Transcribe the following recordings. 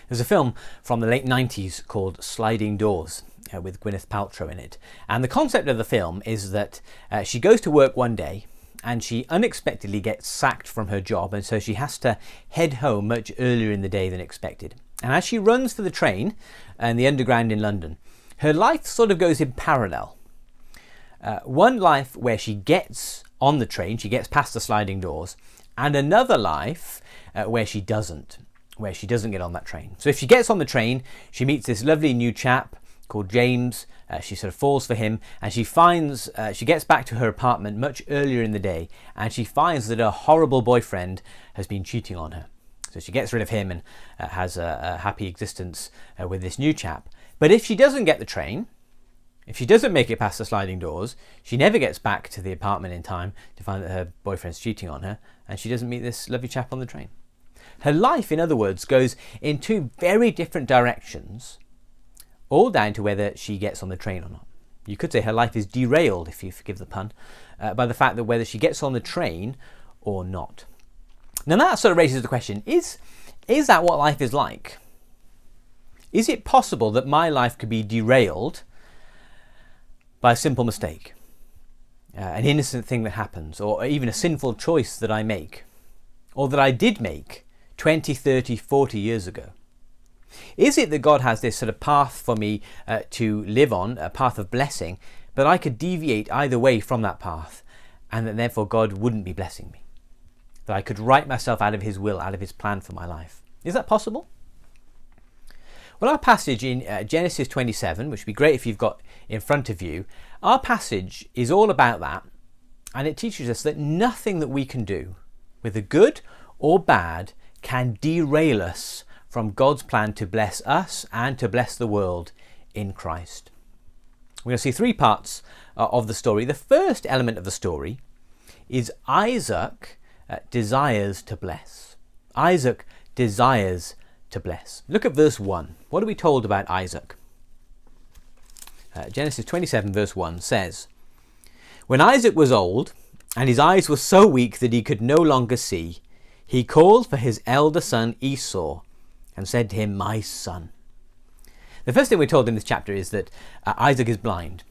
There's a film from the late 90s called Sliding Doors with Gwyneth Paltrow in it. And the concept of the film is that she goes to work one day and she unexpectedly gets sacked from her job, and so she has to head home much earlier in the day than expected. And as she runs for the train and the underground in London, her life sort of goes in parallel. One life where she gets on the train, she gets past the sliding doors, and another life where she doesn't get on that train. So if she gets on the train, she meets this lovely new chap called James. She sort of falls for him, and she gets back to her apartment much earlier in the day, and she finds that her horrible boyfriend has been cheating on her. So she gets rid of him and has a happy existence with this new chap. But if she doesn't get the train, if she doesn't make it past the sliding doors, she never gets back to the apartment in time to find that her boyfriend's cheating on her, and she doesn't meet this lovely chap on the train. Her life, in other words, goes in two very different directions, all down to whether she gets on the train or not. You could say her life is derailed, if you forgive the pun, by the fact that whether she gets on the train or not. Now that sort of raises the question, is that what life is like? Is it possible that my life could be derailed by a simple mistake? An innocent thing that happens, or even a sinful choice that I make, or that I did make 20, 30, 40 years ago? Is it that God has this sort of path for me to live on, a path of blessing, but I could deviate either way from that path, and that therefore God wouldn't be blessing me? That I could write myself out of his will, out of his plan for my life? Is that possible? Well, our passage in Genesis 27, which would be great if you've got in front of you, our passage is all about that, and it teaches us that nothing that we can do, whether good or bad, can derail us from God's plan to bless us and to bless the world in Christ. We're going to see three parts of the story. The first element of the story is Isaac desires to bless. Isaac desires to bless. Look at verse 1. What are we told about Isaac? Genesis 27 verse 1 says, "When Isaac was old, and his eyes were so weak that he could no longer see, he called for his elder son Esau, and said to him, 'My son.'" The first thing we're told in this chapter is that Isaac is blind.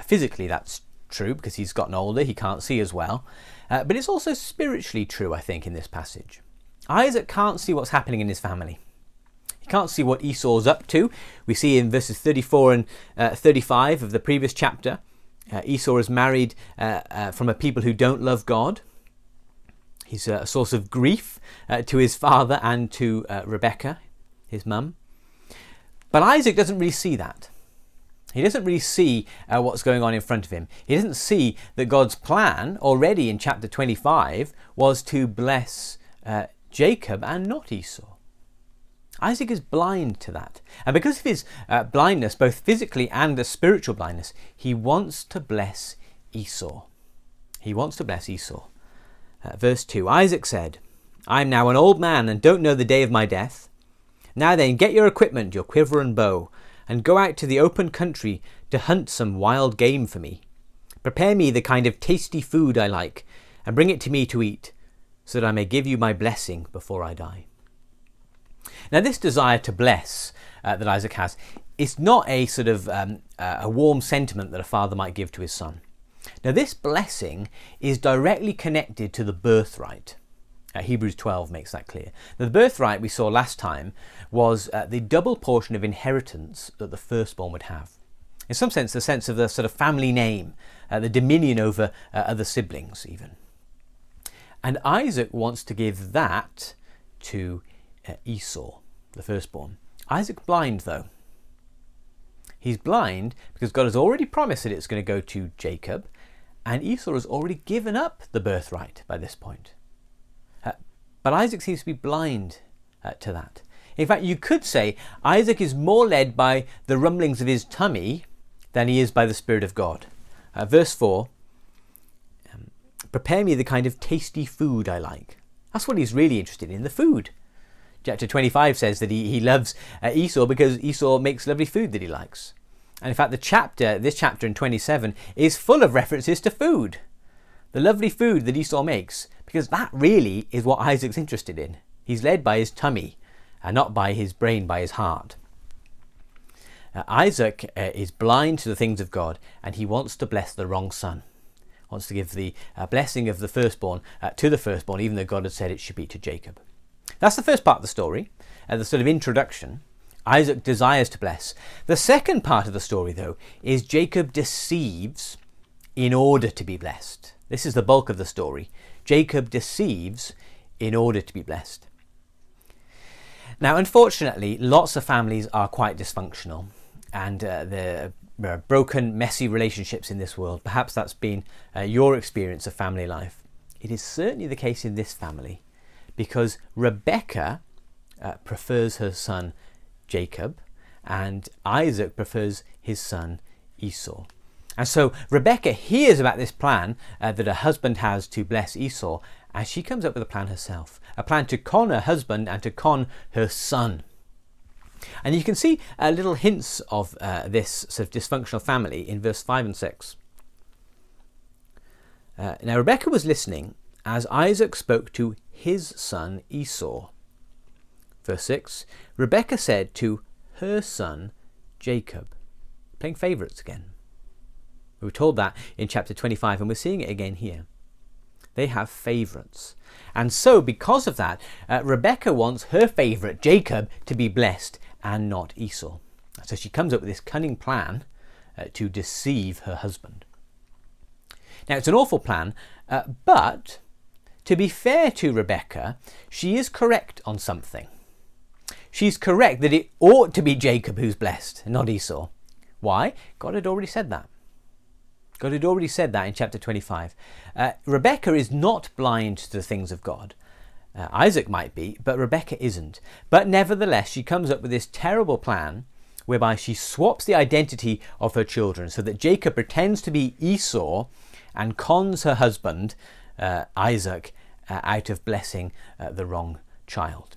Physically that's true because he's gotten older, he can't see as well. But it's also spiritually true, I think, in this passage. Isaac can't see what's happening in his family. He can't see what Esau's up to. We see in verses 34 and 35 of the previous chapter, Esau is married from a people who don't love God. He's a source of grief to his father and to Rebekah, his mum. But Isaac doesn't really see that. He doesn't really see what's going on in front of him. He doesn't see that God's plan already in chapter 25 was to bless Jacob and not Esau. Isaac is blind to that. And because of his blindness, both physically and a spiritual blindness, he wants to bless Esau. He wants to bless Esau. Verse 2, Isaac said, "I am now an old man and don't know the day of my death. Now then, get your equipment, your quiver and bow, and go out to the open country to hunt some wild game for me. Prepare me the kind of tasty food I like, and bring it to me to eat, so that I may give you my blessing before I die." Now this desire to bless that Isaac has is not a sort of a warm sentiment that a father might give to his son. Now this blessing is directly connected to the birthright. Hebrews 12 makes that clear. The birthright we saw last time was the double portion of inheritance that the firstborn would have. In some sense, the sense of the sort of family name, the dominion over other siblings even. And Isaac wants to give that to Esau, the firstborn. Isaac's blind though. He's blind because God has already promised that it's going to go to Jacob, and Esau has already given up the birthright by this point. But Isaac seems to be blind to that. In fact, you could say Isaac is more led by the rumblings of his tummy than he is by the Spirit of God. Verse 4, "Prepare me the kind of tasty food I like." That's what he's really interested in, the food. Chapter 25 says that he loves Esau because Esau makes lovely food that he likes. And in fact, this chapter in 27 is full of references to food. The lovely food that Esau makes, because that really is what Isaac's interested in. He's led by his tummy not by his brain, by his heart. Isaac is blind to the things of God, and he wants to bless the wrong son. Wants to give the blessing of the firstborn to the firstborn, even though God had said it should be to Jacob. That's the first part of the story, the sort of introduction. Isaac desires to bless. The second part of the story, though, is Jacob deceives in order to be blessed. This is the bulk of the story. Jacob deceives in order to be blessed. Now, unfortunately, lots of families are quite dysfunctional, and there are broken, messy relationships in this world. Perhaps that's been your experience of family life. It is certainly the case in this family, because Rebekah prefers her son Jacob, and Isaac prefers his son Esau. And so Rebekah hears about this plan that her husband has to bless Esau, and she comes up with a plan herself, a plan to con her husband and to con her son. And you can see little hints of this sort of dysfunctional family in verse 5 and 6. Now Rebekah was listening as Isaac spoke to his son Esau. Verse 6, Rebekah said to her son Jacob, playing favourites again. We were told that in chapter 25, and we're seeing it again here. They have favourites. And so, because of that, Rebekah wants her favourite, Jacob, to be blessed and not Esau. So she comes up with this cunning plan to deceive her husband. Now, it's an awful plan, but to be fair to Rebekah, she is correct on something. She's correct that it ought to be Jacob who's blessed, not Esau. Why? God had already said that. God had already said that in chapter 25. Rebekah is not blind to the things of God. Isaac might be, but Rebekah isn't. But nevertheless, she comes up with this terrible plan whereby she swaps the identity of her children so that Jacob pretends to be Esau and cons her husband, Isaac, out of blessing the wrong child.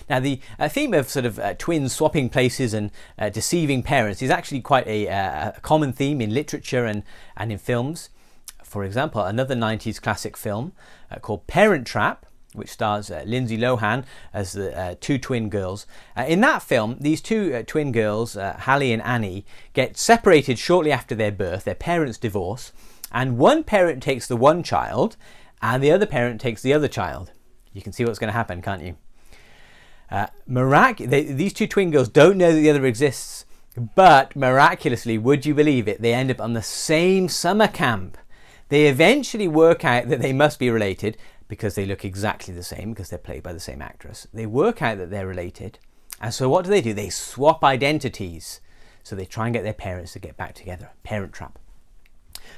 Now, the theme of sort of twins swapping places and deceiving parents is actually quite a common theme in literature and in films. For example, another 90s classic film called Parent Trap, which stars Lindsay Lohan as the two twin girls. In that film, these two twin girls, Hallie and Annie, get separated shortly after their birth. Their parents divorce, and one parent takes the one child and the other parent takes the other child. You can see what's going to happen, can't you? These two twin girls don't know that the other exists, but miraculously, would you believe it, they end up on the same summer camp. They eventually work out that they must be related because they look exactly the same, because they're played by the same actress. They work out that they're related, and so what do? They swap identities. So they try and get their parents to get back together. Parent Trap.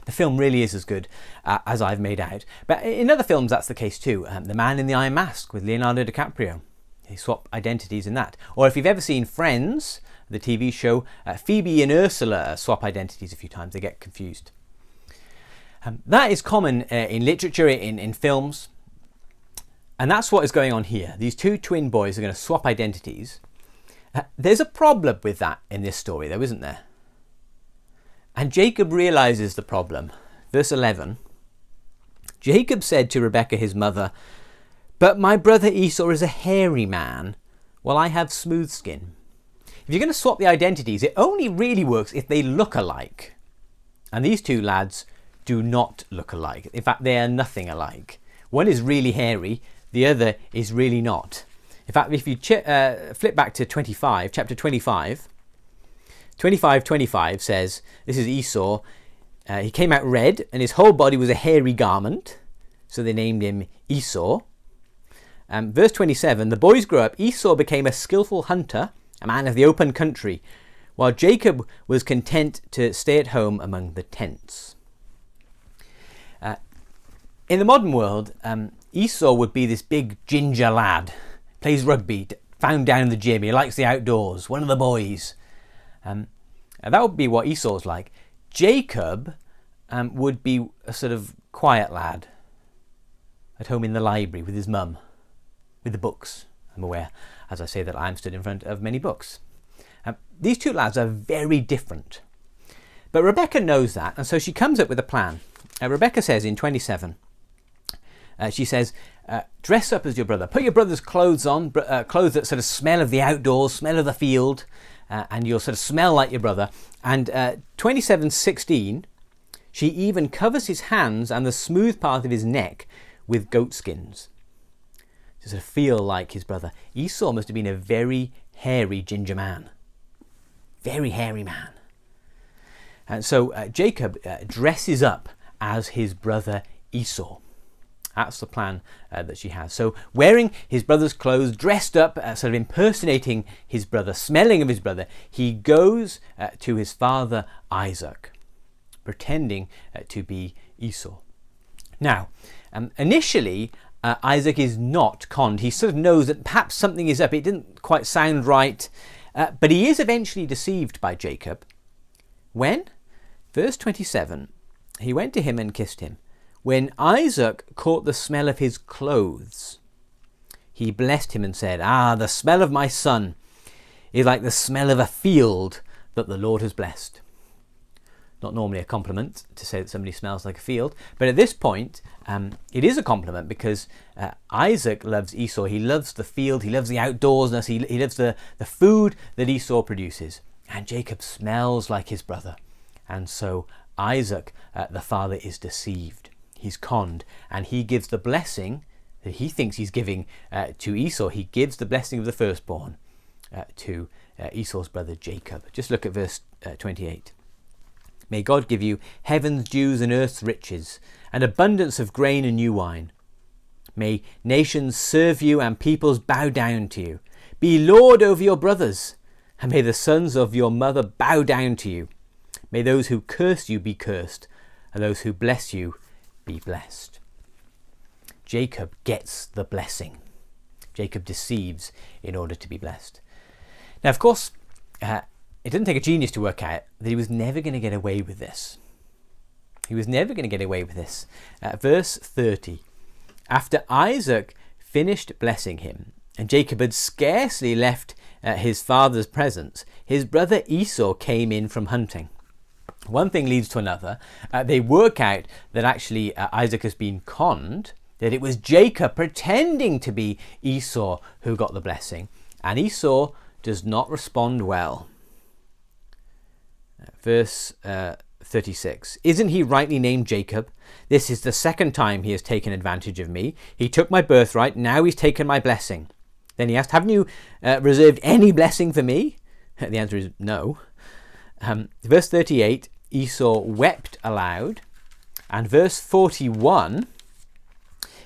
The film really is as good as I've made out. But in other films, that's the case too. The Man in the Iron Mask with Leonardo DiCaprio. They swap identities in that. Or if you've ever seen Friends, the TV show, Phoebe and Ursula swap identities a few times. They get confused. That is common in literature, in films. And that's what is going on here. These two twin boys are going to swap identities. There's a problem with that in this story, though, isn't there? And Jacob realizes the problem. Verse 11. Jacob said to Rebekah, his mother, "But my brother Esau is a hairy man, while I have smooth skin." If you're going to swap the identities, it only really works if they look alike. And these two lads do not look alike. In fact, they are nothing alike. One is really hairy, the other is really not. In fact, if you flip back to chapter 25, 25:25 says, this is Esau, he came out red and his whole body was a hairy garment, so they named him Esau. Verse 27, the boys grew up. Esau became a skillful hunter, a man of the open country, while Jacob was content to stay at home among the tents. In the modern world, Esau would be this big ginger lad, plays rugby, found down in the gym, he likes the outdoors, one of the boys. That would be what Esau's like. Jacob would be a sort of quiet lad, at home in the library with his mum, with the books. I'm aware, as I say, that I'm stood in front of many books. These two lads are very different. But Rebekah knows that, and so she comes up with a plan. Rebekah says in 27, she says, dress up as your brother. Put your brother's clothes on, clothes that sort of smell of the outdoors, smell of the field, and you'll sort of smell like your brother. And 27:16, she even covers his hands and the smooth part of his neck with goat skins to sort of feel like his brother. Esau must have been a very hairy ginger man. Very hairy man. And so Jacob dresses up as his brother Esau. That's the plan that she has. So wearing his brother's clothes, dressed up, sort of impersonating his brother, smelling of his brother, he goes to his father Isaac, pretending to be Esau. Now, initially, Isaac is not conned. He sort of knows that perhaps something is up. It didn't quite sound right. But he is eventually deceived by Jacob. When? Verse 27, he went to him and kissed him. When Isaac caught the smell of his clothes, he blessed him and said, the smell of my son is like the smell of a field that the Lord has blessed. Not normally a compliment to say that somebody smells like a field, but at this point, it is a compliment because Isaac loves Esau. He loves the field, he loves the outdoorsness, he loves the food that Esau produces. And Jacob smells like his brother. And so Isaac, the father, is deceived. He's conned, and he gives the blessing that he thinks he's giving to Esau. He gives the blessing of the firstborn to Esau's brother Jacob. Just look at verse 28. May God give you heaven's dews and earth's riches, and abundance of grain and new wine. May nations serve you and peoples bow down to you. Be lord over your brothers, and may the sons of your mother bow down to you. May those who curse you be cursed, and those who bless you be blessed. Jacob gets the blessing. Jacob deceives in order to be blessed. Now, of course, it didn't take a genius to work out that he was never going to get away with this. He was never going to get away with this. Verse 30. After Isaac finished blessing him, and Jacob had scarcely left his father's presence, his brother Esau came in from hunting. One thing leads to another. They work out that actually Isaac has been conned, that it was Jacob pretending to be Esau who got the blessing. And Esau does not respond well. Verse 36. Isn't he rightly named Jacob? This is the second time he has taken advantage of me. He took my birthright, now he's taken my blessing. Then he asked, haven't you reserved any blessing for me? The answer is no. Verse 38, Esau wept aloud. And verse 41,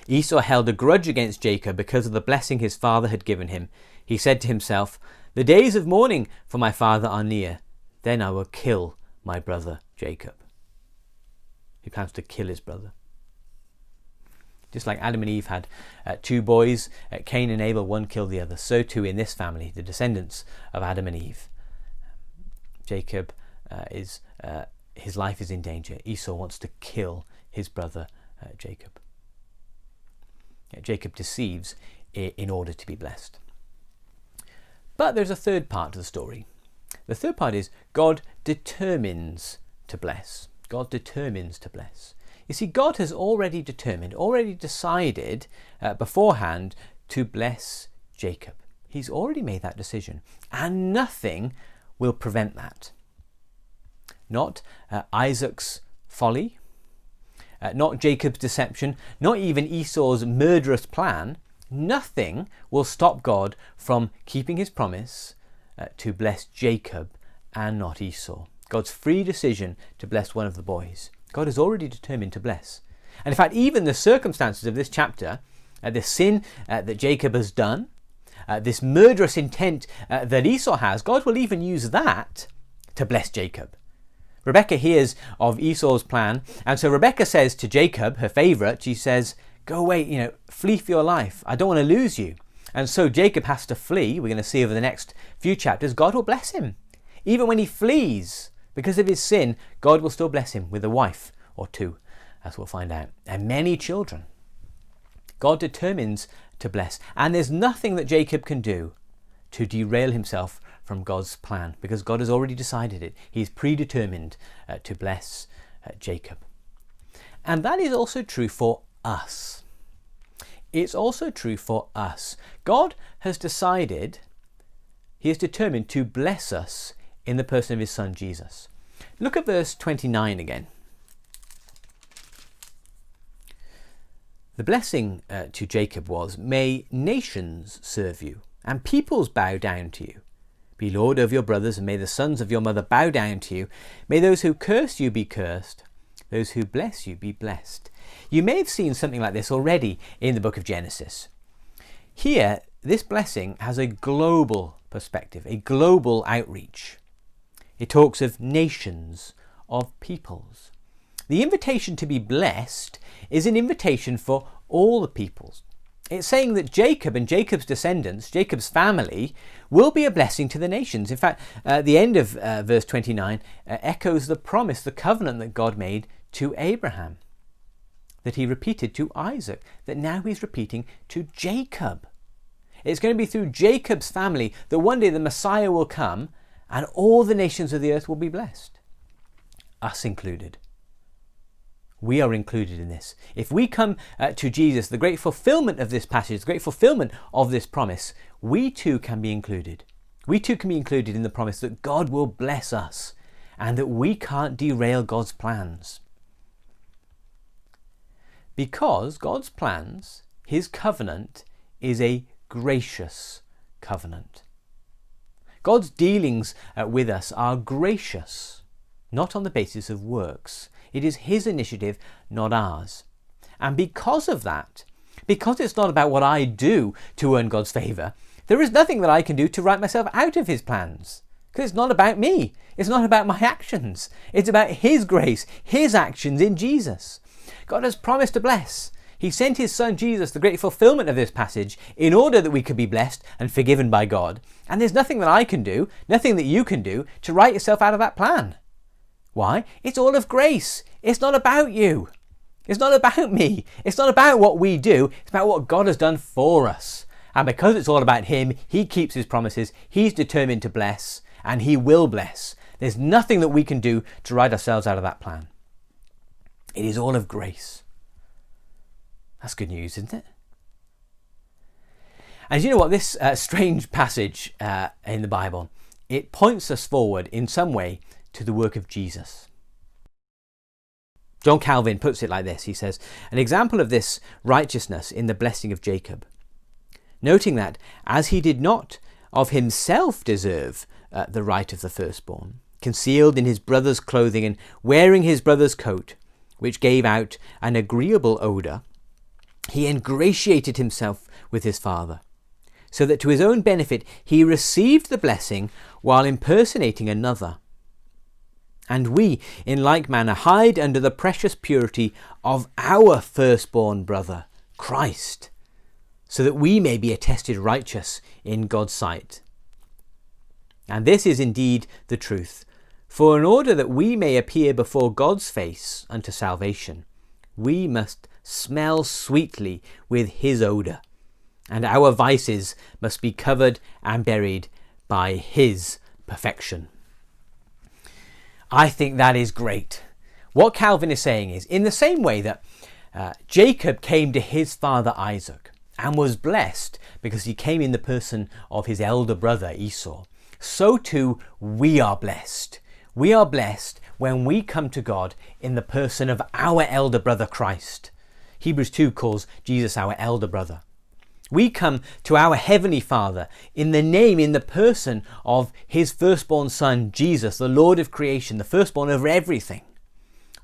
Esau held a grudge against Jacob because of the blessing his father had given him. He said to himself, the days of mourning for my father are near. Then I will kill my brother Jacob. He plans to kill his brother. Just like Adam and Eve had two boys, Cain and Abel, one killed the other. So too in this family, the descendants of Adam and Eve. Jacob his life is in danger. Esau wants to kill his brother Jacob. Jacob deceives in order to be blessed. But there's a third part to the story. The third part is God determines to bless. God determines to bless. You see, God has already determined, already decided beforehand to bless Jacob. He's already made that decision, and nothing will prevent that. Not Isaac's folly, not Jacob's deception, not even Esau's murderous plan. Nothing will stop God from keeping his promise to bless Jacob and not Esau. God's free decision to bless one of the boys. God has already determined to bless. And in fact, even the circumstances of this chapter, the sin that Jacob has done, this murderous intent that Esau has, God will even use that to bless Jacob. Rebekah hears of Esau's plan, and so Rebekah says to Jacob, her favourite, she says, go away, flee for your life. I don't want to lose you. And so Jacob has to flee. We're going to see over the next few chapters, God will bless him. Even when he flees because of his sin, God will still bless him with a wife or two, as we'll find out, and many children. God determines to bless, and there's nothing that Jacob can do to derail himself from God's plan, because God has already decided it. He's predetermined to bless Jacob. And that is also true for us. it's also true for us. God has decided, he is determined to bless us in the person of his son Jesus. Look at verse 29 again. The blessing to Jacob was, "May nations serve you, and peoples bow down to you. Be Lord of your brothers, and may the sons of your mother bow down to you. May those who curse you be cursed, those who bless you be blessed." You may have seen something like this already in the book of Genesis. Here, this blessing has a global perspective, a global outreach. It talks of nations, of peoples. The invitation to be blessed is an invitation for all the peoples. It's saying that Jacob and Jacob's descendants, Jacob's family, will be a blessing to the nations. In fact, the end of verse 29 echoes the promise, the covenant that God made to Abraham, that he repeated to Isaac, that now he's repeating to Jacob. It's going to be through Jacob's family that one day the Messiah will come and all the nations of the earth will be blessed, us included. We are included in this. If we come to Jesus, the great fulfillment of this passage, the great fulfillment of this promise, we too can be included. We too can be included in the promise that God will bless us and that we can't derail God's plans. Because God's plans, his covenant, is a gracious covenant. God's dealings with us are gracious, not on the basis of works. It is his initiative, not ours. And because of that, because it's not about what I do to earn God's favour, there is nothing that I can do to write myself out of his plans. Because it's not about me. It's not about my actions. It's about his grace, his actions in Jesus. God has promised to bless. He sent his son Jesus, the great fulfillment of this passage, in order that we could be blessed and forgiven by God. And there's nothing that I can do, nothing that you can do to write yourself out of that plan. Why? It's all of grace. It's not about you. It's not about me. It's not about what we do. It's about what God has done for us. And because it's all about him, he keeps his promises. He's determined to bless, and he will bless. There's nothing that we can do to write ourselves out of that plan. It is all of grace. That's good news, isn't it? And you know what? This strange passage in the Bible, it points us forward in some way to the work of Jesus. John Calvin puts it like this. He says, an example of this righteousness in the blessing of Jacob, noting that as he did not of himself deserve the right of the firstborn, concealed in his brother's clothing and wearing his brother's coat, which gave out an agreeable odour, he ingratiated himself with his father, so that to his own benefit he received the blessing while impersonating another. And we, in like manner, hide under the precious purity of our firstborn brother, Christ, so that we may be attested righteous in God's sight. And this is indeed the truth. For in order that we may appear before God's face unto salvation, we must smell sweetly with his odour, and our vices must be covered and buried by his perfection. I think that is great. What Calvin is saying is, in the same way that Jacob came to his father Isaac and was blessed because he came in the person of his elder brother Esau, so too we are blessed. We are blessed when we come to God in the person of our elder brother Christ. Hebrews 2 calls Jesus our elder brother. We come to our Heavenly Father in the name, in the person of his firstborn Son, Jesus, the Lord of creation, the firstborn over everything.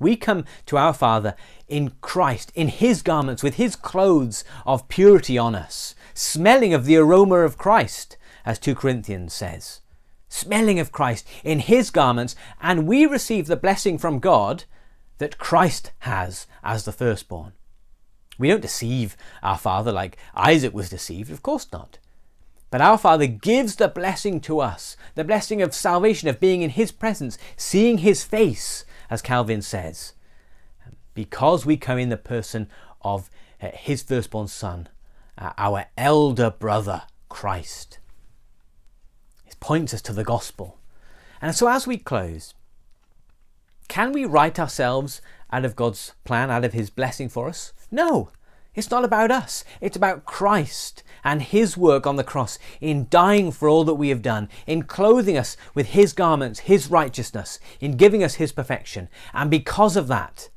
We come to our Father in Christ, in his garments, with his clothes of purity on us, smelling of the aroma of Christ, as 2 Corinthians says. Smelling of Christ in his garments, and we receive the blessing from God that Christ has as the firstborn. We don't deceive our Father like Isaac was deceived, of course not. But our Father gives the blessing to us, the blessing of salvation, of being in his presence, seeing his face, as Calvin says, because we come in the person of his firstborn Son, our elder brother, Christ. It points us to the gospel. And so as we close, can we write ourselves out of God's plan, out of his blessing for us? No, It's not about us. It's about Christ and his work on the cross in dying for all that we have done, in clothing us with his garments, his righteousness, in giving us his perfection. And because of that,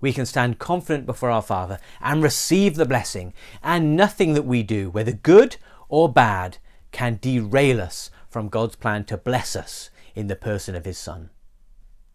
we can stand confident before our Father and receive the blessing. And nothing that we do, whether good or bad, can derail us from God's plan to bless us in the person of his Son.